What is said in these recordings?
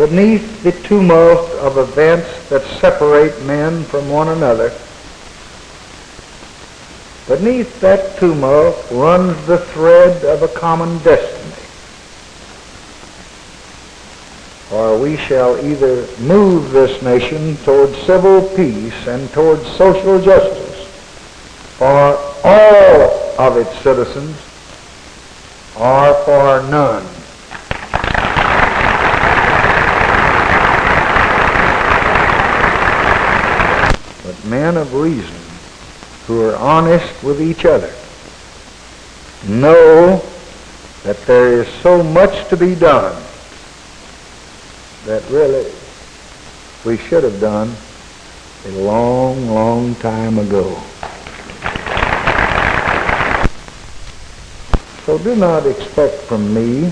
beneath the tumult of events that separate men from one another, beneath that tumult runs the thread of a common destiny. For we shall either move this nation toward civil peace and toward social justice for all of its citizens, or for none. But men of reason who are honest with each other know that there is so much to be done that really we should have done a long, long time ago. So do not expect from me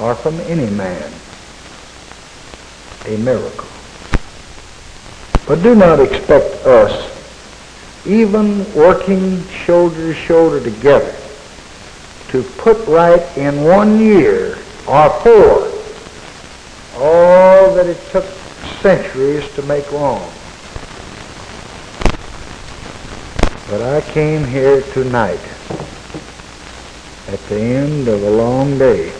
or from any man a miracle. But do not expect us, even working shoulder to shoulder together, to put right in 1 year or 4 all that it took centuries to make wrong. But I came here tonight at the end of a long day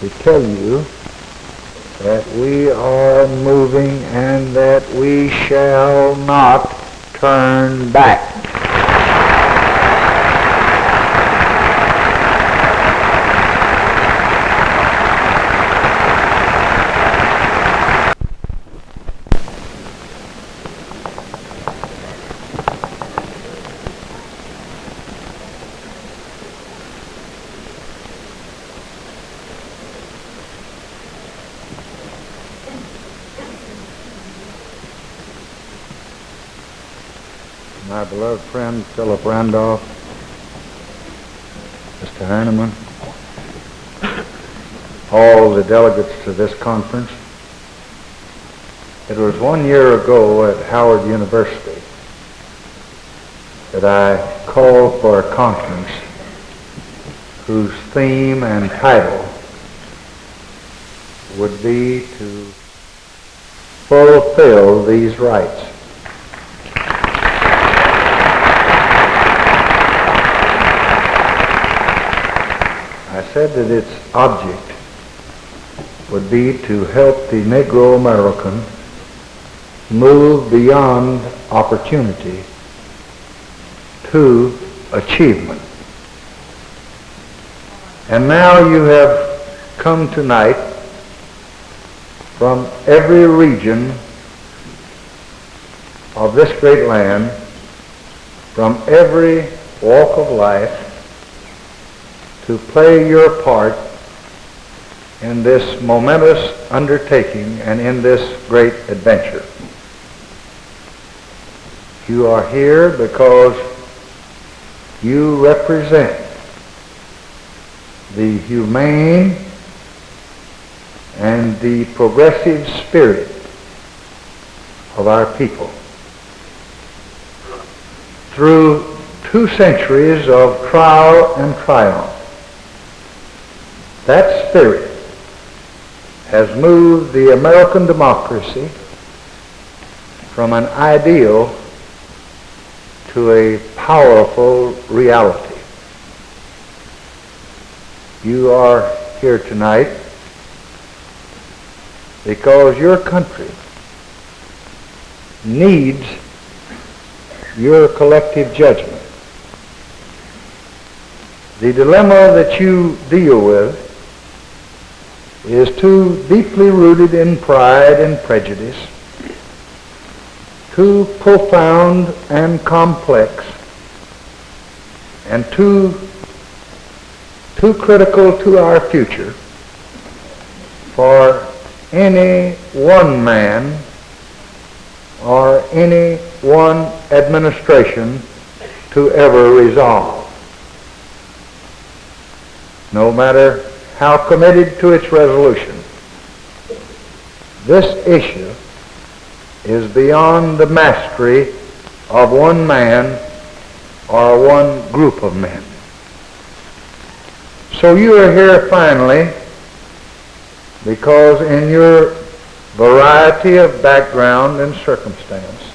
to tell you that we are moving and that we shall not turn back. My beloved friend Philip Randolph, Mr. Heinemann, all the delegates to this conference. It was 1 year ago at Howard University that I called for a conference whose theme and title would be to fulfill these rights. I said that its object would be to help the Negro American move beyond opportunity to achievement. And now you have come tonight from every region of this great land, from every walk of life, to play your part in this momentous undertaking and in this great adventure. You are here because you represent the humane and the progressive spirit of our people. Through 2 centuries of trial and triumph, that spirit has moved the American democracy from an ideal to a powerful reality. You are here tonight because your country needs your collective judgment. The dilemma that you deal with is too deeply rooted in pride and prejudice, too profound and complex, and too critical to our future for any one man or any one administration to ever resolve. No matter how committed to its resolution, this issue is beyond the mastery of one man or one group of men. So you are here finally because in your variety of background and circumstance,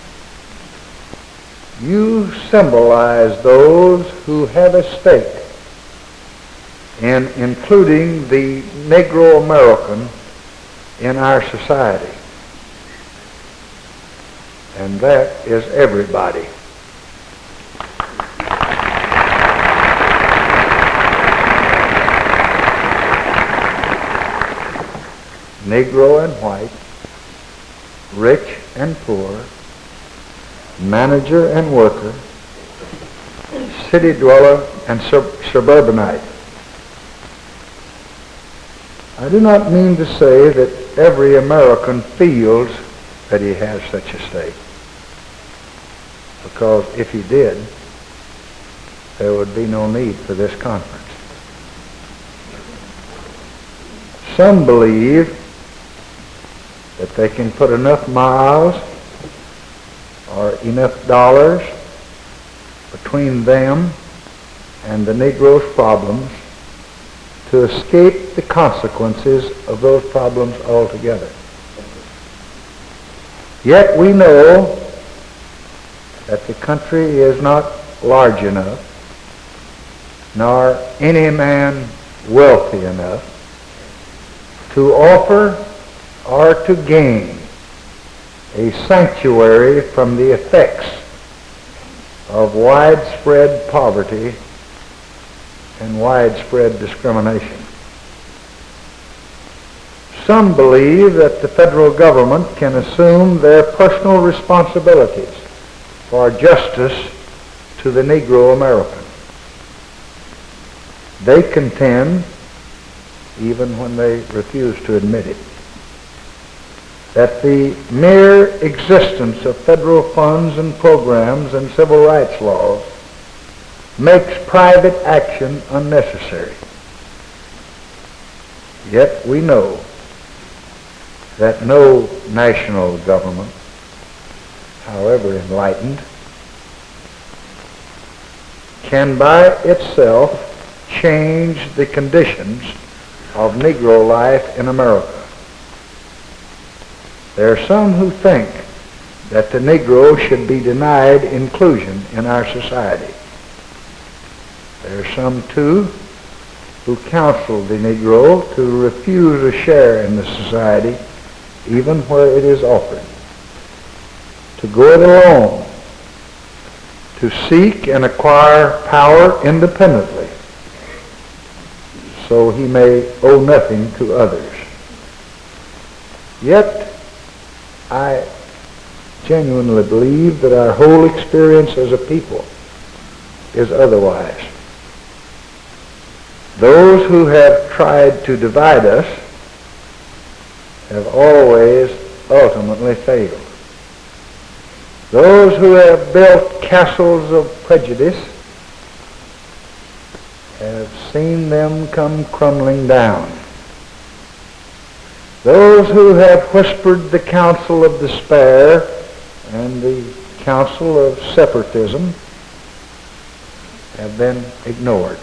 you symbolize those who have a stake in including the Negro American in our society. And that is everybody. Negro and white, rich and poor, manager and worker, city dweller and suburbanite. I do not mean to say that every American feels that he has such a stake, because if he did, there would be no need for this conference. Some believe that they can put enough miles or enough dollars between them and the Negro's problems to escape the consequences of those problems altogether. Yet we know that the country is not large enough, nor any man wealthy enough to offer or to gain a sanctuary from the effects of widespread poverty and widespread discrimination. Some believe that the federal government can assume their personal responsibilities for justice to the Negro American. They contend, even when they refuse to admit it, that the mere existence of federal funds and programs and civil rights laws makes private action unnecessary. Yet we know that no national government, however enlightened, can by itself change the conditions of Negro life in America. There are some who think that the Negro should be denied inclusion in our society. There are some, too, who counsel the Negro to refuse a share in the society, even where it is offered, to go it alone, to seek and acquire power independently, so he may owe nothing to others. Yet, I genuinely believe that our whole experience as a people is otherwise. Those who have tried to divide us have always ultimately failed. Those who have built castles of prejudice have seen them come crumbling down. Those who have whispered the counsel of despair and the counsel of separatism have been ignored.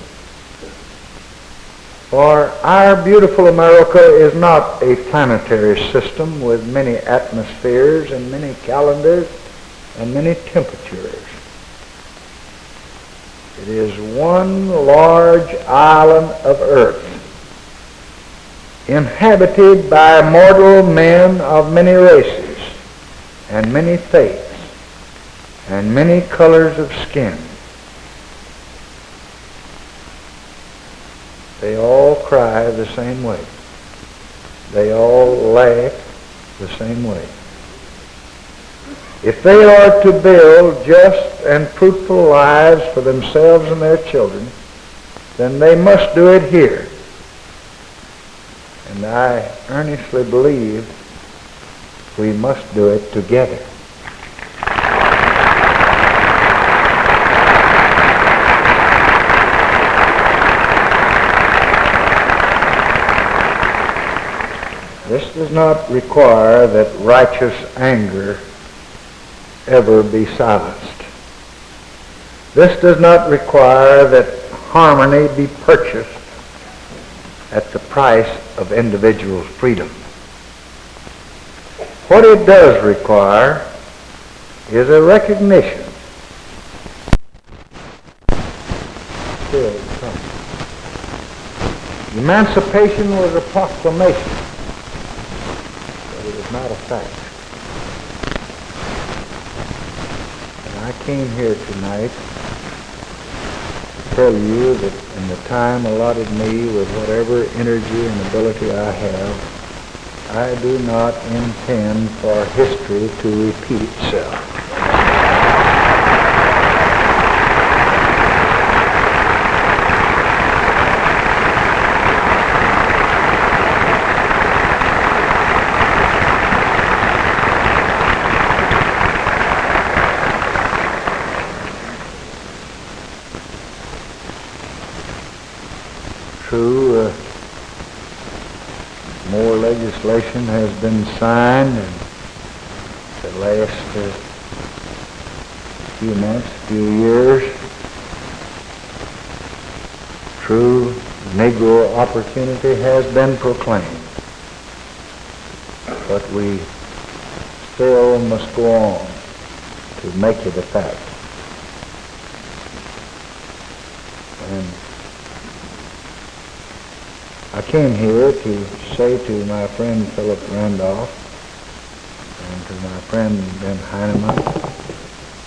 For our beautiful America is not a planetary system with many atmospheres and many calendars and many temperatures. It is one large island of earth, inhabited by mortal men of many races and many faiths and many colors of skin. They all cry the same way. They all laugh the same way. If they are to build just and fruitful lives for themselves and their children, then they must do it here. And I earnestly believe we must do it together. This does not require that righteous anger ever be silenced. This does not require that harmony be purchased at the price of individual freedom. What it does require is a recognition still to come. Emancipation was a proclamation, but it is not a fact. And I came here tonight to tell you that in the time allotted me, with whatever energy and ability I have, I do not intend for history to repeat itself. True, more legislation has been signed in the last few months, few years. True, Negro opportunity has been proclaimed, but we still must go on to make it a fact. And I came here to say to my friend Philip Randolph and to my friend Ben Heinemann,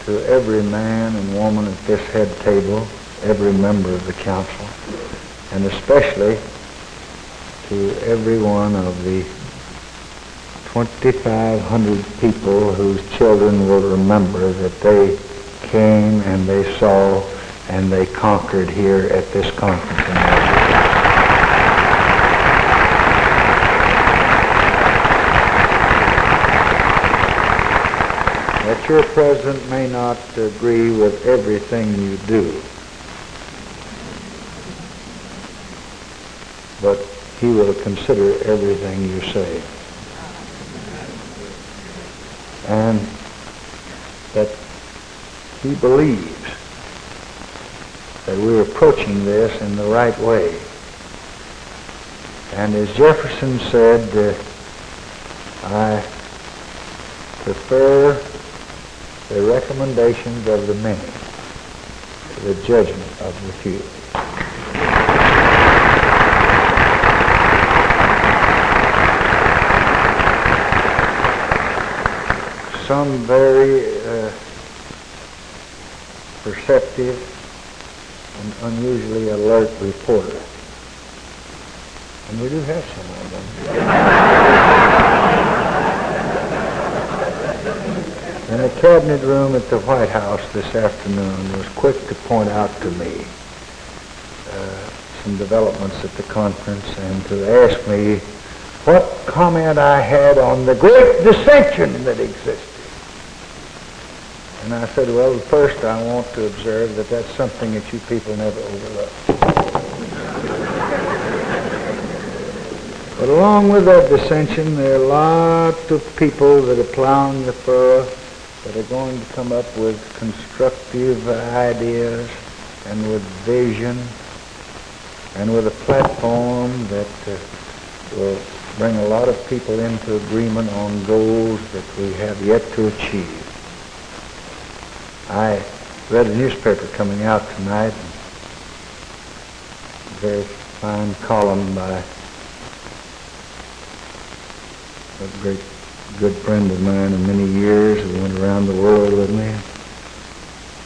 to every man and woman at this head table, every member of the council, and especially to every one of the 2,500 people whose children will remember that they came and they saw and they conquered here at this conference in Washington. That your president may not agree with everything you do, but he will consider everything you say. And that he believes that we're approaching this in the right way. And as Jefferson said, I prefer the recommendations of the many to the judgment of the few. Some very perceptive and unusually alert reporter, and we do have some of them. In the cabinet room at the White House this afternoon was quick to point out to me some developments at the conference and to ask me what comment I had on the great dissension that existed. And I said, well, first I want to observe that that's something that you people never overlook. But along with that dissension, there are lots of people that are plowing the furrow, that are going to come up with constructive ideas and with vision and with a platform that will bring a lot of people into agreement on goals that we have yet to achieve. I read a newspaper coming out tonight, a very fine column by a great good friend of mine of many years who went around the world with me,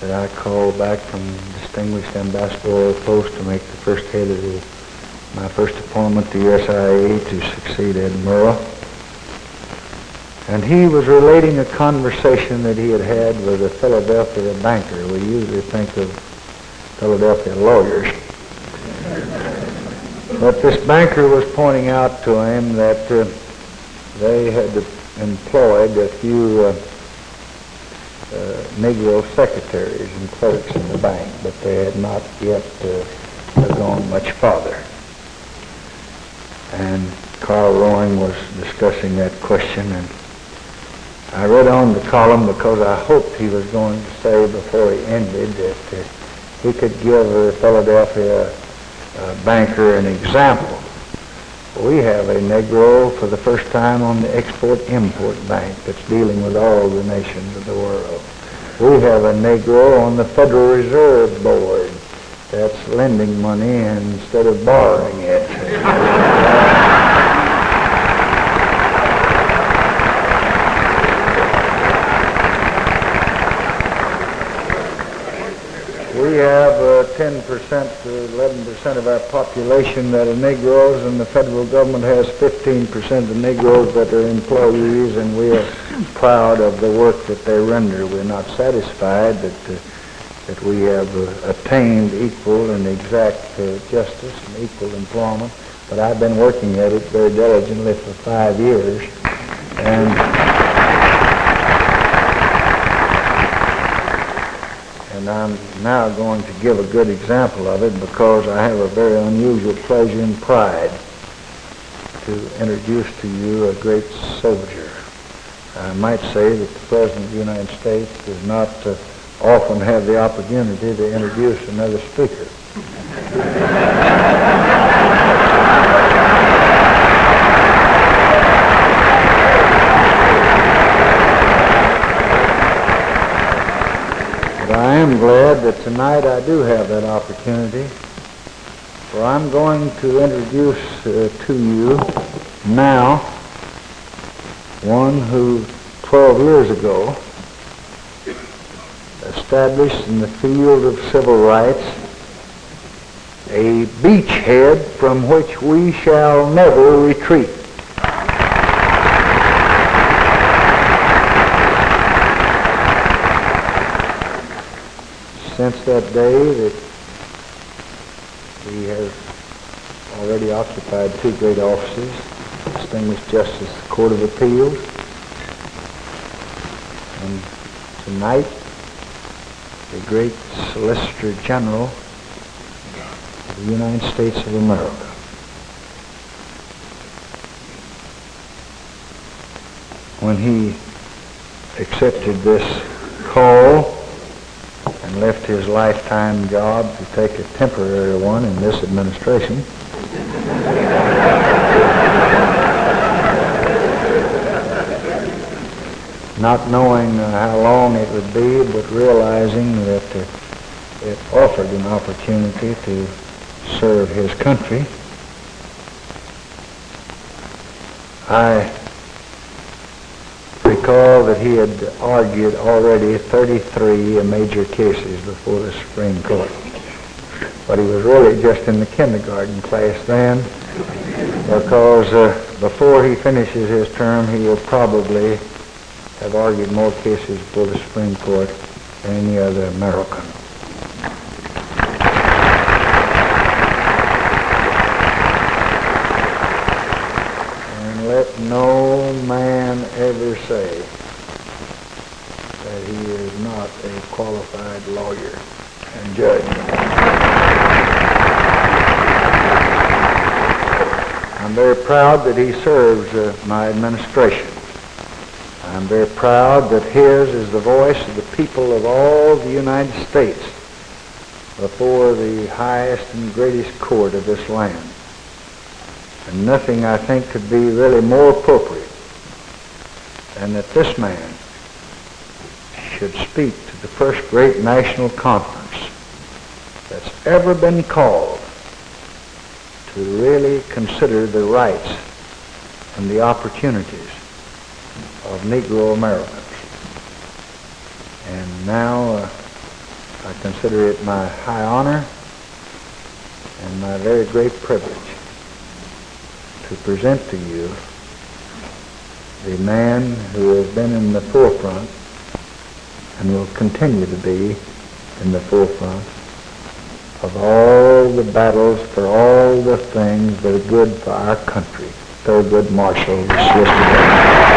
that I called back from distinguished ambassadorial post to make the first head of my first appointment to USIA to succeed Ed Murrah. And he was relating a conversation that he had had with a Philadelphia banker. We usually think of Philadelphia lawyers. But this banker was pointing out to him that they had employed a few Negro secretaries and clerks in the bank, but they had not yet gone much farther. And Carl Rowan was discussing that question, and I read on the column because I hoped he was going to say before he ended that he could give a Philadelphia banker an example We have a Negro for the first time on the Export-Import Bank that's dealing with all the nations of the world. We have a Negro on the Federal Reserve Board that's lending money instead of borrowing it. We have 10% to 11% of our population that are Negroes, and the federal government has 15% of Negroes that are employees, and we are proud of the work that they render. We're not satisfied that we have attained equal and exact justice and equal employment, but I've been working at it very diligently for 5 years, and I'm now going to give a good example of it because I have a very unusual pleasure and pride to introduce to you a great soldier. I might say that the President of the United States does not often have the opportunity to introduce another speaker. But I am glad that tonight I do have that opportunity, for I'm going to introduce to you now one who 12 years ago established in the field of civil rights a beachhead from which we shall never retreat. Since that day that he has already occupied 2 great offices, distinguished justice of the Court of Appeals, and tonight the great Solicitor General of the United States of America. When he accepted this call and left his lifetime job to take a temporary one in this administration, not knowing how long it would be, but realizing that it offered an opportunity to serve his country, I recall that he had argued already 33 major cases before the Supreme Court. But he was really just in the kindergarten class then, because before he finishes his term, he will probably have argued more cases before the Supreme Court than any other American. And let no man ever say that he is not a qualified lawyer and judge. I'm very proud that he serves my administration. I'm very proud that his is the voice of the people of all the United States before the highest and greatest court of this land. And nothing, I think, could be really more appropriate than that this man should speak to the first great national conference that's ever been called to really consider the rights and the opportunities of Negro Americans. And now I consider it my high honor and my very great privilege to present to you the man who has been in the forefront and will continue to be in the forefront of all the battles for all the things that are good for our country. Thurgood Marshall, the Swiss Republic.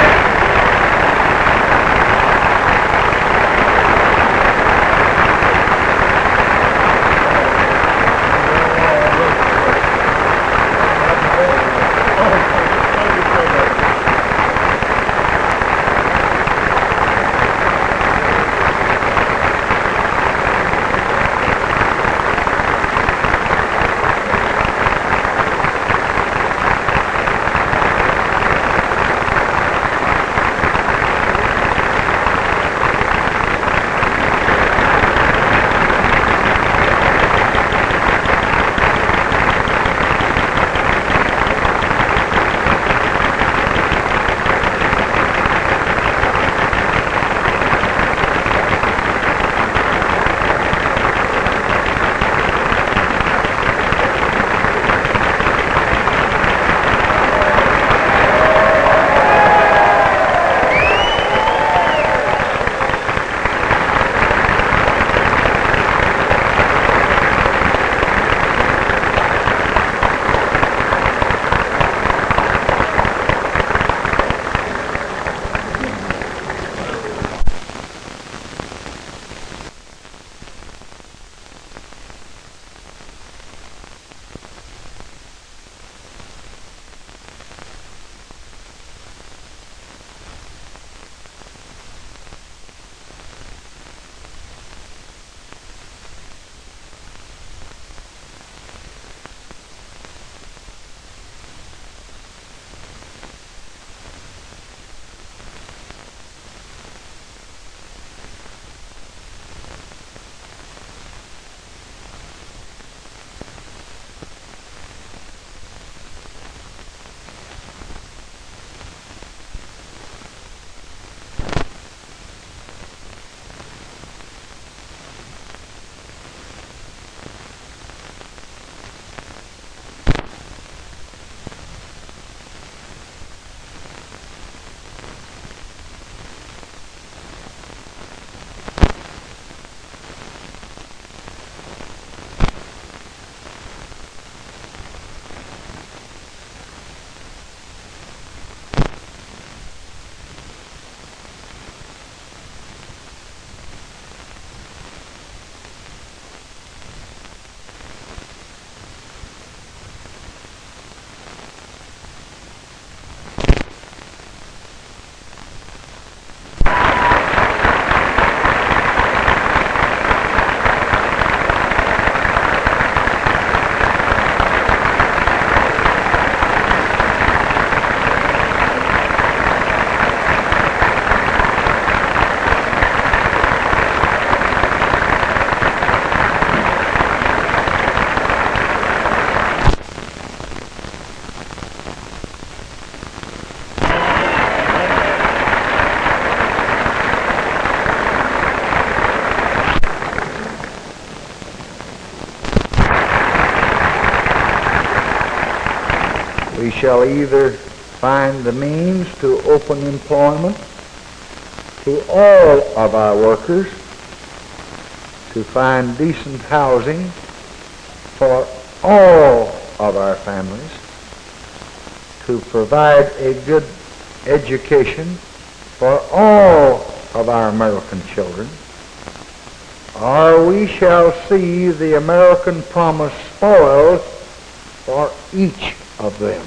we shall either find the means to open employment to all of our workers, to find decent housing for all of our families, to provide a good education for all of our American children, or we shall see the American promise spoiled for each of them.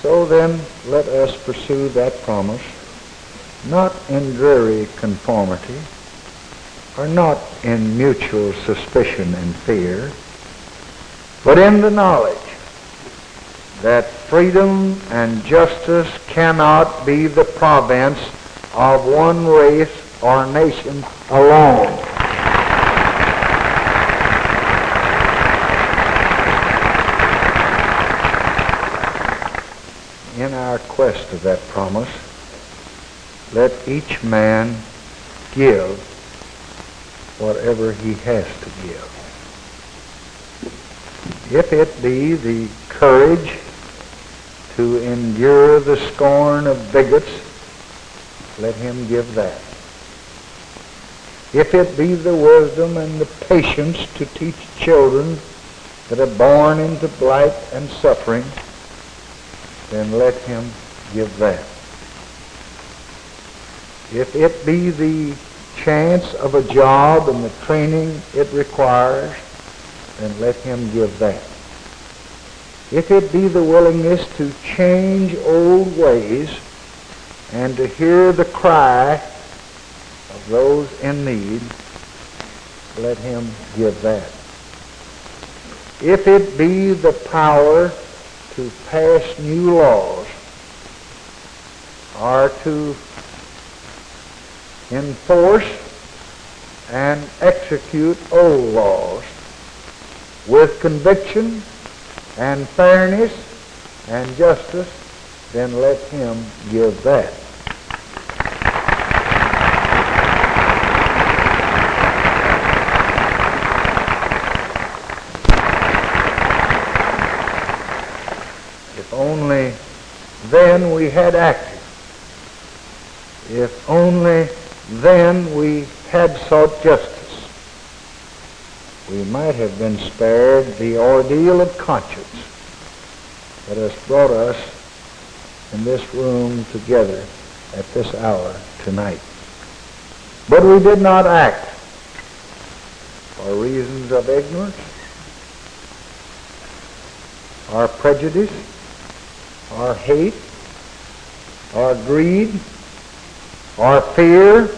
So then, let us pursue that promise, not in dreary conformity, or not in mutual suspicion and fear, but in the knowledge that freedom and justice cannot be the province of one race or nation alone. In our quest of that promise, let each man give whatever he has to give. If it be the courage to endure the scorn of bigots, let him give that. If it be the wisdom and the patience to teach children that are born into blight and suffering, then let him give that. If it be the chance of a job and the training it requires, then let him give that. If it be the willingness to change old ways and to hear the cry of those in need, let him give that. If it be the power to pass new laws or to enforce and execute old laws with conviction and fairness and justice, then let him give that. If only then we had acted. If only then we had sought justice, we might have been spared the ordeal of conscience that has brought us in this room together at this hour tonight. But we did not act for reasons of ignorance, or prejudice, or hate, or greed, or fear,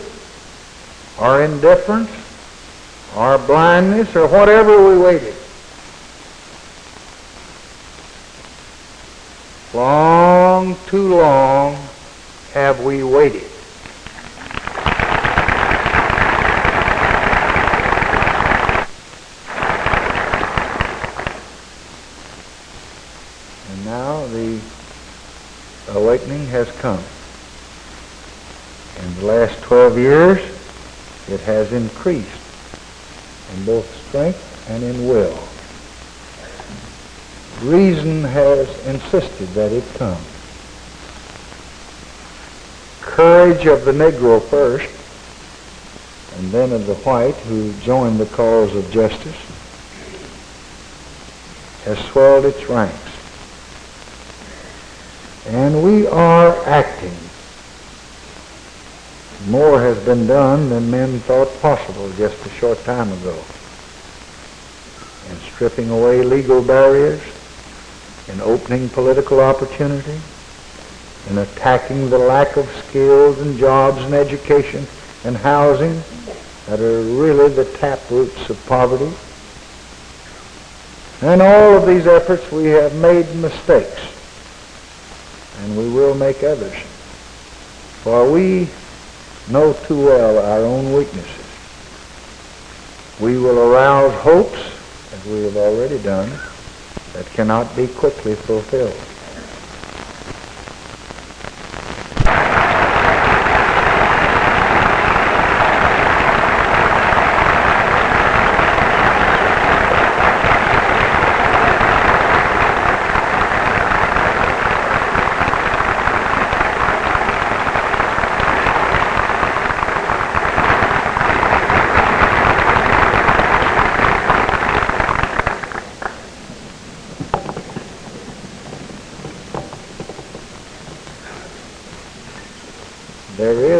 or indifference, or blindness, or whatever we waited. Long, too long have we waited. And now the awakening has come. In the last 12 years, it has increased in both strength and in will. Reason has insisted that it come. Courage of the Negro first, and then of the white who joined the cause of justice, has swelled its ranks. And we are acting. More has been done than men thought possible just a short time ago. In stripping away legal barriers, in opening political opportunity, in attacking the lack of skills and jobs and education and housing that are really the taproots of poverty. And all of these efforts we have made mistakes, and we will make others. For we know too well our own weaknesses. We will arouse hopes, as we have already done, that cannot be quickly fulfilled.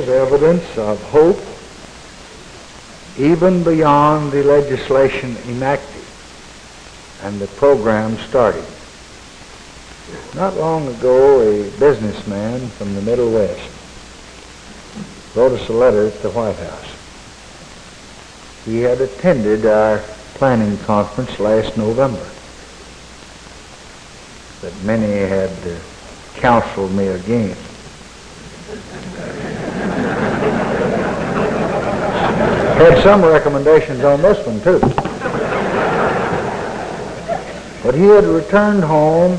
is evidence of hope even beyond the legislation enacted and the program started. Not long ago, a businessman from the Middle West wrote us a letter at the White House. He had attended our planning conference last November, but many had counseled me again. Had some recommendations on this one, too. But he had returned home,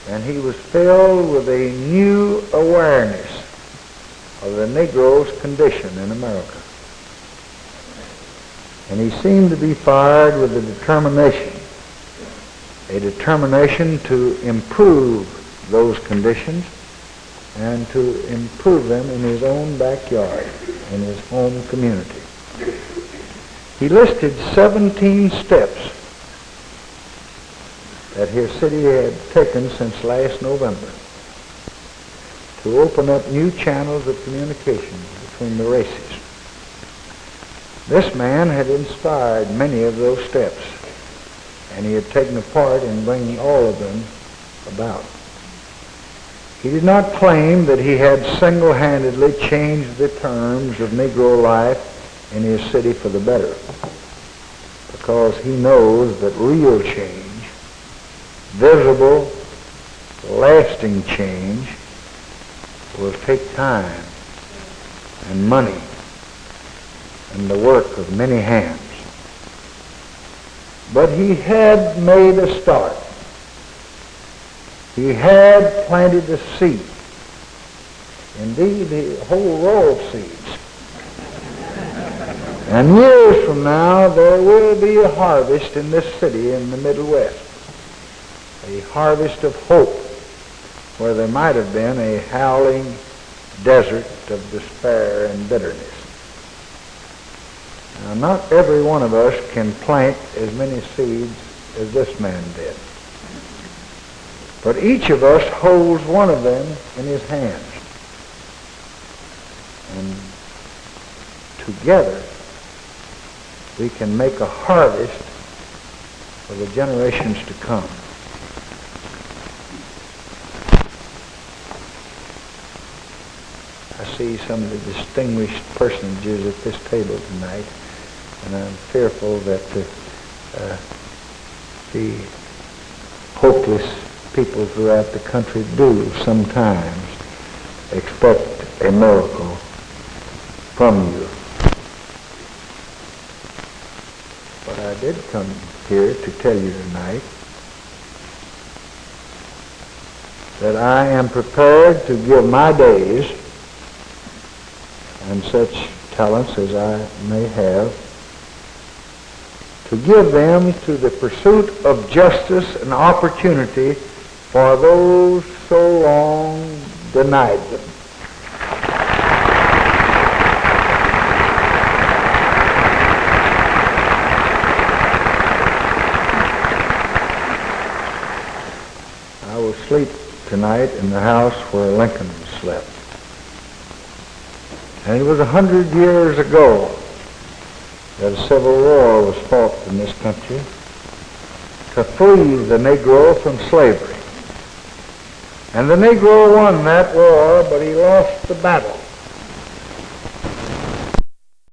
and he was filled with a new awareness of the Negro's condition in America. And he seemed to be fired with a determination to improve those conditions and to improve them in his own backyard, in his home community. He listed 17 steps that his city had taken since last November to open up new channels of communication between the races. This man had inspired many of those steps, and he had taken a part in bringing all of them about. He did not claim that he had single-handedly changed the terms of Negro life in his city for the better, because he knows that real change, visible, lasting change, will take time and money and the work of many hands. But he had made a start. He had planted a seed. Indeed, a whole row of seeds. And years from now, there will be a harvest in this city in the Middle West. A harvest of hope where there might have been a howling desert of despair and bitterness. Now, not every one of us can plant as many seeds as this man did. But each of us holds one of them in his hands. And together, we can make a harvest for the generations to come. I see some of the distinguished personages at this table tonight, and I'm fearful that the hopeless people throughout the country do sometimes expect a miracle from you. But I did come here to tell you tonight that I am prepared to give my days and such talents as I may have, to give them to the pursuit of justice and opportunity for those so long denied them. I will sleep tonight in the house where Lincoln slept. And it was 100 years ago that a civil war was fought in this country to free the Negro from slavery. And the Negro won that war, but he lost the battle.